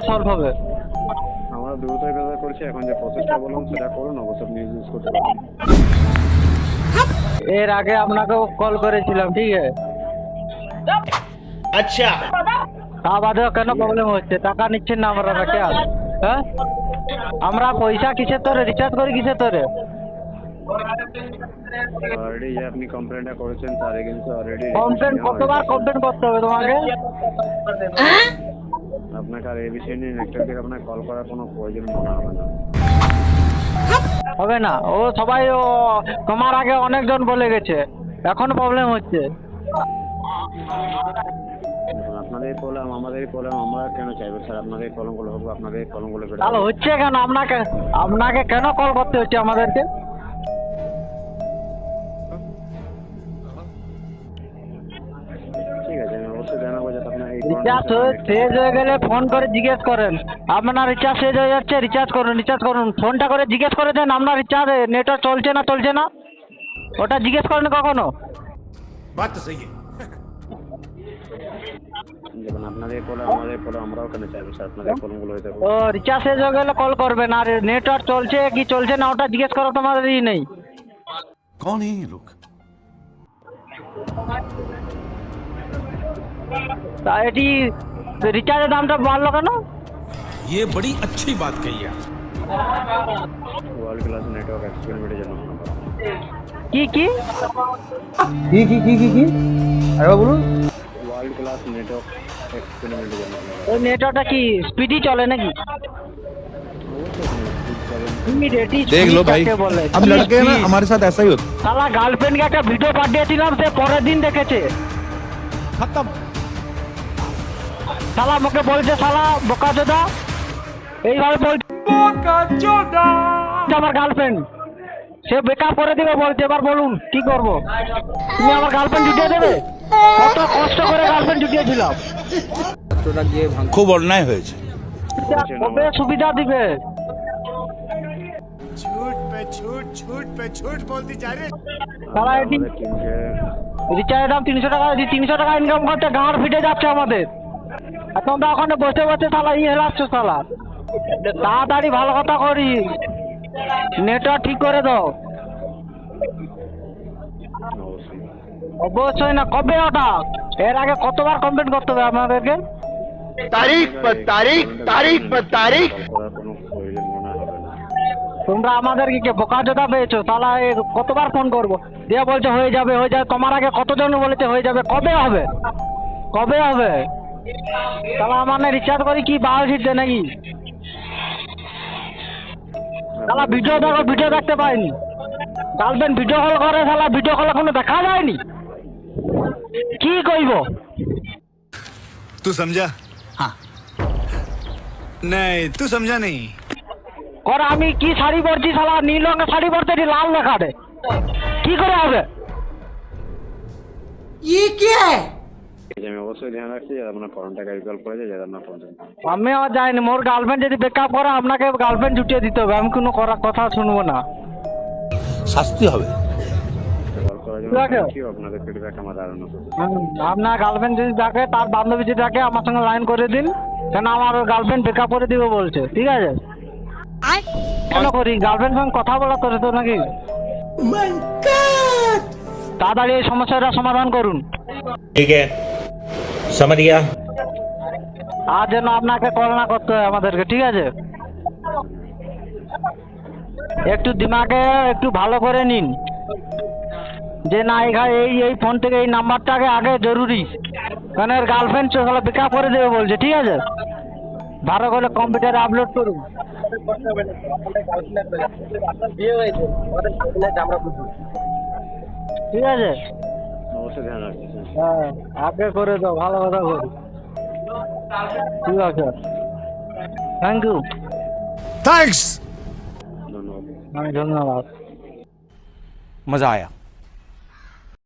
Solve হবে। আমরা দ্রুত কাজ করছি, এখন যে প্রসেসটা বললাম সেটা করুন, অবশ্যই আপনি ইউজ করতে পারবেন। এর আগে আপনাকেও কল করেছিলাম, ঠিক আছে? अच्छा তা বাদেও কেন প্রবলেম হচ্ছে? টাকা নিচ্ছেন না আপনারা কেন? হ্যাঁ, আমরা পয়সা কিসের তোরে রিচার্জ করি কিসের তোরে? অলরেডি যে আপনি কমপ্লেনটা করেছেন তার এগেইনস্টে অলরেডি কমপ্লেন কতবার কমপ্লেন করতে হবে তোমাকে? আপনাকে আর এই বিষয় নিয়ে নেক্সট দিকে আপনাকে কল করার কোনো প্রয়োজন মনে হবে না। হবে না, ও সবাই ও তোমার আগে অনেকজন বলে গেছে, এখন প্রবলেম হচ্ছে। দেখুন, আপনাদের প্রবলেম আমাদের প্রবলেম, আমরা কেন চাইবো স্যার আপনাদের প্রবলেমগুলো হোক, আপনাদের প্রবলেমগুলো বেড়ে তাহলে হচ্ছে কেন? আপনাকে কেন কল করতে হচ্ছে আমাদেরকে? ঠিক আছে, আমি অবশ্যই জানাবো যাতে আপনার এই রিচার্জ শেষ হয়ে গেলে ফোন করে জিজ্ঞেস করেন, আপনার রিচার্জ শেষ হয়ে যাচ্ছে, রিচার্জ করুন। ফোনটা করে জিজ্ঞেস করে দেন আপনার রিচার্জ নেটওয়ার্ক চলছে না, ওটা জিজ্ঞেস করেন কখনো? बात तो सही है দেখুন, আপনাদের প্রবলেম আমাদের প্রবলেম, আমরাও কেন চাইবো স্যার আপনাদের প্রবলেমগুলো হতে ও রিচার্জ শেষ হয়ে গেলে কল করবেন, আর নেটওয়ার্ক চলছে কি চলছে না ওটা জিজ্ঞেস করা তোমাদেরই নেই। कौन है ये लोग? তা এটি রিচার্জের দামটা বাড়লো কেন? ये बड़ी अच्छी बात कही है। ওয়ার্ল্ড ক্লাস নেটওয়ার্ক এক্সপেরিমেন্টের জন্য কি আরে বলুন। ওয়ার্ল্ড ক্লাস নেটওয়ার্ক এক্সপেরিমেন্টের জন্য ওই নেটওয়ার্কটা কি স্পিডি চলে নাকি? देख लो भाई, अब लड़के हैं ना हमारे साथ ऐसा ही होता। শালা গার্লফ্রেন্ডকে একটা ভিডিও পাঠিয়েছিলাম, সে পরের দিন দেখেছে। खत्म। শালা আমাকে বলছে শালা বোকাচোদা, এইভাবে বলছে আমার গার্লফ্রেন্ড, সে বেকআপ করে দিবে বলছে। এবার বলুন কি করব? তুমি আমার গার্লফ্রেন্ড জুটিয়ে দেবে? কত কষ্ট করে গার্লফ্রেন্ড জুটিয়েছিলাম। খুব অন্যায় হয়েছে। কবে সুবিধা দিবে? শালা এটি টিমকে রিচার্জের দাম 300 টাকা, 300 টাকা ইনকাম করতে গাঁড় ফিটে যাচ্ছে আমাদের। আর তোমরা ওখানে বসে শালা হেলাচ্ছ শালা। তাড়াতাড়ি ভালো কথা করি, নেটওয়ার্ক ঠিক করে দাও। অবশ্যই না, কবে ওটা? এর আগে কতবার কমপ্লেন করতে হবে আমাদেরকে? तारीख पर तारीख तारीख पर तारीख করার কোনো প্রয়োজন মনে হবে না। তোমরা আমাদেরকে কে বোকাচোদা পেয়েছো? তাহলে কতবার ফোন করবো? দিয়ে বলছে হয়ে যাবে। তোমার আগে কতজন বলেছে হয়ে যাবে? কবে হবে? তাহলে আমার না রিচার্জ করি কি বাল ছিটছে নাকি? শালা ভিডিও দেখতে পাইনি। গার্লফ্রেন্ড ভিডিও কল করে, শালা ভিডিও কল এখনো দেখা যায়নি। কি কইব? तू समझा? हाँ। नहीं तू समझा नहीं। করে আমি কি শাড়ি পরছি, শালা নীল রঙের শাড়ি পরতে এটি লাল দেখাবে, কি করে হবে? ঠিক আছে, আমি অবশ্যই ধ্যান রাখছি যাতে আপনার ফোনটা রিকল করে যায়, যাতে আপনার ফোন আমি আর যাইনি। মোর গার্লফ্রেন্ড যদি ব্রেকআপ করে আপনাকে গার্লফ্রেন্ড জুটিয়ে দিতে হবে, আমি কোনো কথা শুনবো না। শাস্তি হবে। কল করার জন্য থ্যাংক ইউ, আপনাদের ফিডব্যাক আমার দারুণ। আপনার গার্লফ্রেন্ড যদি থাকে, তার বান্ধবী যদি থাকে, আমার সঙ্গে লাইন করে দিন, কেন আমার গার্লফ্রেন্ড ব্রেকআপ করে দিবে বলছে, ঠিক আছে? কেন করি? গার্লফ্রেন্ড সঙ্গে কথা বলা করে তো নাকি? তাড়াতাড়ি এই সমস্যাটা সমাধান করুন। ठीक है समझ गया আর যেন আপনাকে কল না করতে হয় আমাদেরকে, ঠিক আছে? একটু দিমাগে একটু ভালো করে নিন যে না, এই ফোন থেকে এই নাম্বারটাকে আগে জরুরি, কারণ এর গার্লফ্রেন্ড সকালে ব্রেকআপ করে দেবে বলছে, ঠিক আছে? ভালো করে কম্পিউটারে আপলোড করুন। ঠিক আছে, অবশ্যই ধ্যান রাখছি। হ্যাঁ আগে করে দাও, ভালো কথা বল। ঠিক আছে, থ্যাংক ইউ। थैंक्स। ধন্যবাদ। ধন্যবাদ। मजा आया।